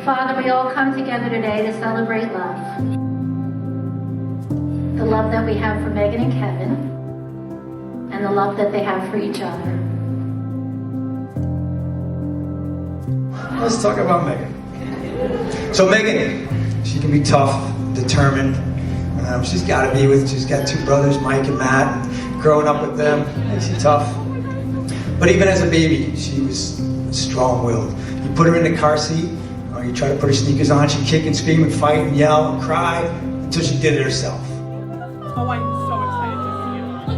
Father, we all come together today to celebrate love. The love that we have for Megan and Kevin, and the love that they have for each other. Let's talk about Megan. So Megan, she can be tough, determined. She's got two brothers, Mike and Matt, and growing up with them makes you tough. But even as a baby, she was strong-willed. You put her in the car seat, or you try to put her sneakers on, she'd kick and scream and fight and yell and cry until she did it herself. Oh, I'm so excited to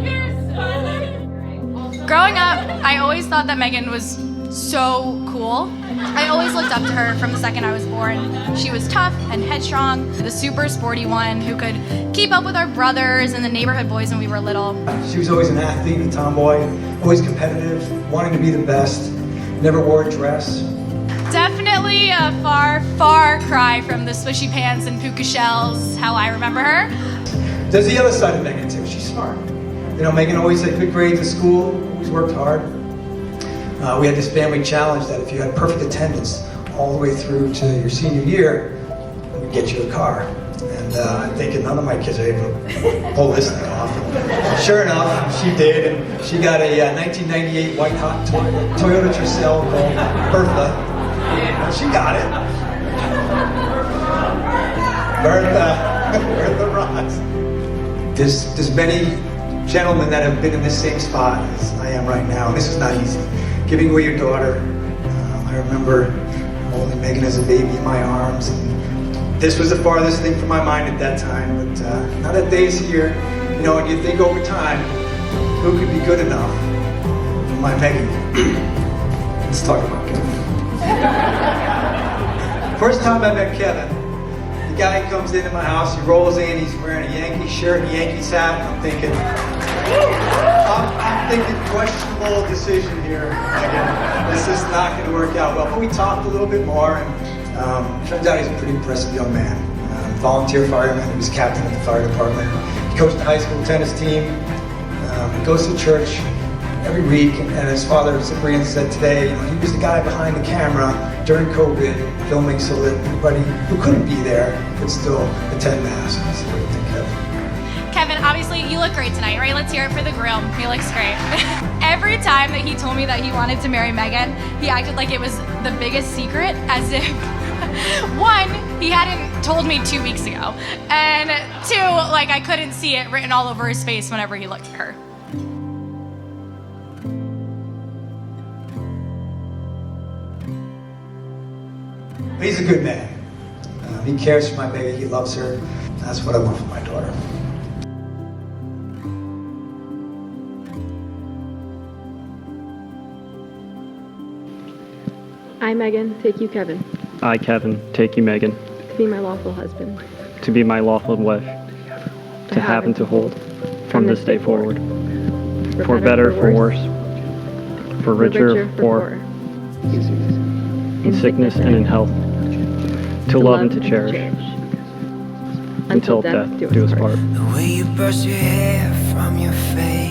see you. Growing up, I always thought that Megan was so cool. I always looked up to her from the second I was born. She was tough and headstrong, the super sporty one who could keep up with our brothers and the neighborhood boys when we were little. She was always an athlete, a tomboy, always competitive, wanting to be the best, never wore a dress. Definitely a far, far cry from the swishy pants and puka shells, how I remember her. There's the other side of Megan too. She's smart. You know, Megan always had good grades at school, always worked hard. We had this family challenge that if you had perfect attendance all the way through to your senior year, we'd get you a car. And I'm thinking none of my kids are able to pull this thing off. And sure enough, she did, and she got a 1998 white hot Toyota Tercel called Bertha. And she got it. Bertha rocks. There's many gentlemen that have been in the same spot as I am right now, and this is not easy. Giving away your daughter. I remember holding Megan as a baby in my arms, and this was the farthest thing from my mind at that time. But now that Dave's here, you know, and you think over time, who could be good enough for my Megan? Let's talk about Kevin. First time I met Kevin, the guy comes into my house, he rolls in, he's wearing a Yankee shirt and a Yankees hat, and I'm thinking, questionable decision here, Megan. This is not going to work out well. But we talked a little bit more, and turns out he's a pretty impressive young man. Volunteer fireman, he was captain of the fire department. He coached the high school tennis team. He goes to church every week, and his father, Cyprian, said today, you know, he was the guy behind the camera during COVID, filming so that anybody who couldn't be there could still attend Mass. That's what I think of. Kevin, obviously you look great tonight, right? Let's hear it for the groom. He looks great. Every time that he told me that he wanted to marry Megan, he acted like it was the biggest secret, as if, one, he hadn't told me 2 weeks ago, and two, like I couldn't see it written all over his face whenever he looked at her. He's a good man. He cares for my baby, he loves her. That's what I want for my daughter. I, Megan, take you, Kevin, I, Kevin, take you, Megan, to be my lawful husband, to be my lawful wife, to have and to hold, from this day forward, for better, for worse, for richer, for poorer, in sickness and in health, to love and to cherish, until death do us part. The way you brush your hair from your face,